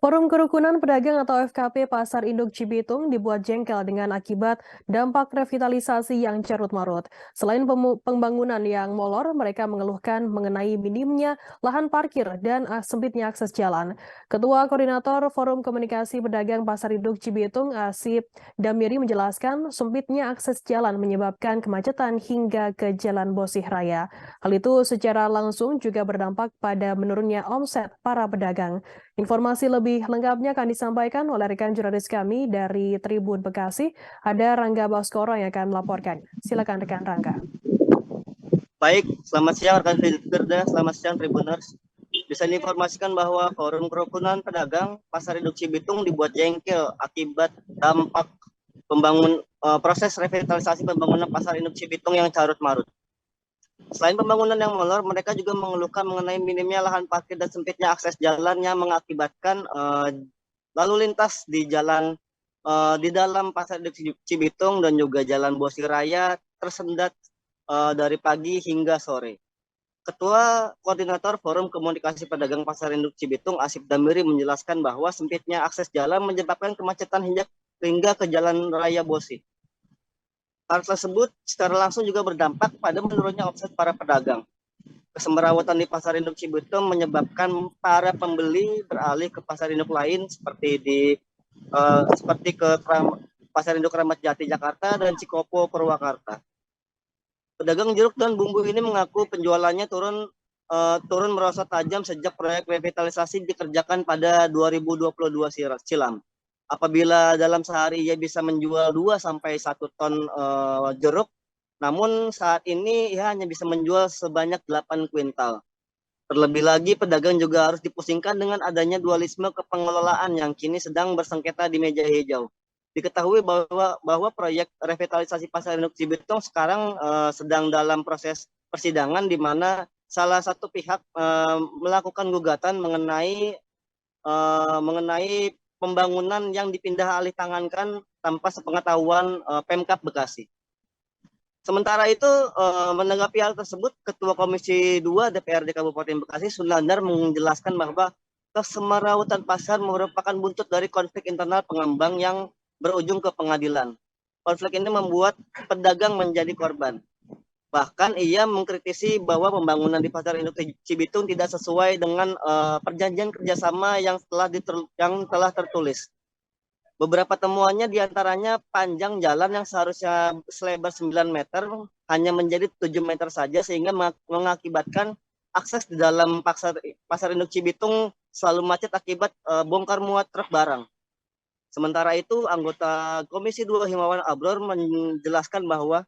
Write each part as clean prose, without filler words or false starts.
Forum Kerukunan Pedagang atau FKP Pasar Induk Cibitung dibuat jengkel dengan akibat dampak revitalisasi yang carut-marut. Selain pembangunan yang molor, mereka mengeluhkan mengenai minimnya lahan parkir dan sempitnya akses jalan. Ketua Koordinator Forum Komunikasi Pedagang Pasar Induk Cibitung, Asip Damiri menjelaskan sempitnya akses jalan menyebabkan kemacetan hingga ke Jalan Bosih Raya. Hal itu secara langsung juga berdampak pada menurunnya omset para pedagang. Informasi lebih lengkapnya akan disampaikan oleh rekan jurnalis kami dari Tribun Bekasi. Ada Rangga Baskoro yang akan melaporkan. Silakan rekan Rangga. Baik, selamat siang rekan Firda, selamat siang Tribuners. Bisa diinformasikan bahwa Forum Kerukunan Pedagang Pasar Induk Cibitung dibuat jengkel akibat dampak proses revitalisasi pembangunan Pasar Induk Cibitung yang carut-marut. Selain pembangunan yang molor, mereka juga mengeluhkan mengenai minimnya lahan parkir dan sempitnya akses jalan yang mengakibatkan lalu lintas di jalan di dalam Pasar Induk Cibitung dan juga Jalan Bosih Raya tersendat dari pagi hingga sore. Ketua Koordinator Forum Komunikasi Pedagang Pasar Induk Cibitung, Asip Damiri, menjelaskan bahwa sempitnya akses jalan menyebabkan kemacetan hingga ke Jalan Raya Bosih. Hal tersebut secara langsung juga berdampak pada menurunnya omset para pedagang. Kesemrawutan di Pasar Induk Cibitung menyebabkan para pembeli beralih ke pasar induk lain seperti ke Pasar Induk Kramat Jati Jakarta dan Cikopo Purwakarta. Pedagang jeruk dan bumbu ini mengaku penjualannya turun merosot tajam sejak proyek revitalisasi dikerjakan pada 2022 silam. Apabila dalam sehari ia bisa menjual 2 sampai 1 ton jeruk, namun saat ini ia hanya bisa menjual sebanyak 8 kuintal. Terlebih lagi pedagang juga harus dipusingkan dengan adanya dualisme kepengelolaan yang kini sedang bersengketa di meja hijau. Diketahui bahwa proyek revitalisasi Pasar Induk Cibitung sekarang sedang dalam proses persidangan di mana salah satu pihak melakukan gugatan mengenai pembangunan yang dipindah alih tangankan tanpa sepengetahuan Pemkab Bekasi. Sementara itu, menanggapi hal tersebut, Ketua Komisi 2 DPRD Kabupaten Bekasi, Sunandar, menjelaskan bahwa kesemrawutan pasar merupakan buntut dari konflik internal pengembang yang berujung ke pengadilan. Konflik ini membuat pedagang menjadi korban. Bahkan ia mengkritisi bahwa pembangunan di Pasar Induk Cibitung tidak sesuai dengan perjanjian kerjasama yang telah tertulis. Beberapa temuannya diantaranya panjang jalan yang seharusnya selebar 9 meter hanya menjadi 7 meter saja sehingga mengakibatkan akses di dalam Pasar Induk Cibitung selalu macet akibat bongkar muat truk barang. Sementara itu, anggota Komisi 2 Himawan Abror menjelaskan bahwa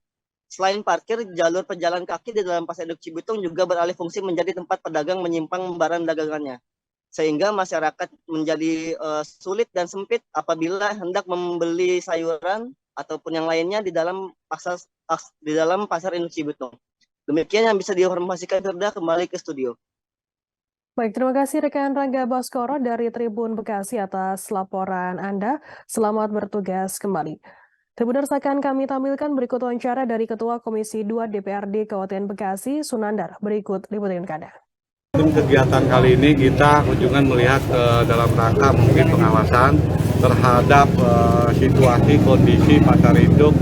selain parkir, jalur pejalan kaki di dalam Pasar Induk Cibitung juga beralih fungsi menjadi tempat pedagang menyimpang barang dagangannya. Sehingga masyarakat menjadi sulit dan sempit apabila hendak membeli sayuran ataupun yang lainnya di dalam Pasar Induk Cibitung. Demikian yang bisa diinformasikan, Firda, kembali ke studio. Baik, terima kasih rekan Rangga Baskoro dari Tribun Bekasi atas laporan Anda. Selamat bertugas kembali. Tribuners, akan kami tampilkan berikut wawancara dari Ketua Komisi 2 DPRD Kabupaten Bekasi, Sunandar. Berikut liputan Anda. Kegiatan kali ini kita kunjungan melihat dalam rangka mungkin pengawasan terhadap situasi kondisi Pasar Induk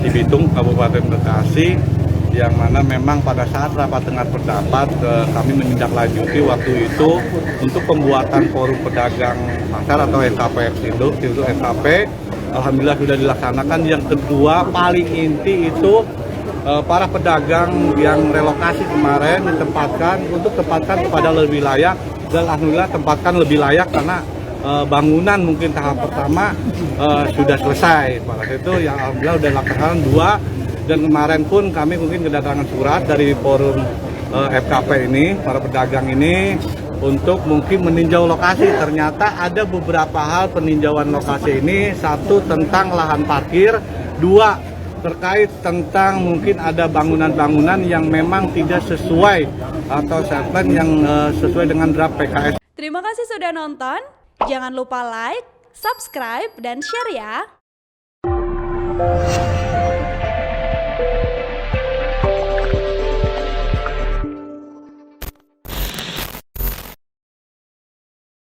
Cibitung Kabupaten Bekasi, yang mana memang pada saat rapat dengar pendapat kami menindaklanjuti waktu itu untuk pembuatan forum pedagang pasar atau SKP Induk itu SKP. Alhamdulillah sudah dilaksanakan. Yang kedua paling inti itu para pedagang yang relokasi kemarin ditempatkan kepada lebih layak, dan alhamdulillah tempatkan lebih layak karena bangunan mungkin tahap pertama sudah selesai. Pada itu yang alhamdulillah sudah dilaksanakan 2, dan kemarin pun kami mungkin kedatangan surat dari forum FKP ini, para pedagang ini untuk mungkin meninjau lokasi. Ternyata ada beberapa hal peninjauan lokasi ini, 1 tentang lahan parkir, 2 terkait tentang mungkin ada bangunan-bangunan yang memang tidak sesuai atau segmen yang sesuai dengan draft PKS. Terima kasih sudah nonton. Jangan lupa like, subscribe, dan share ya.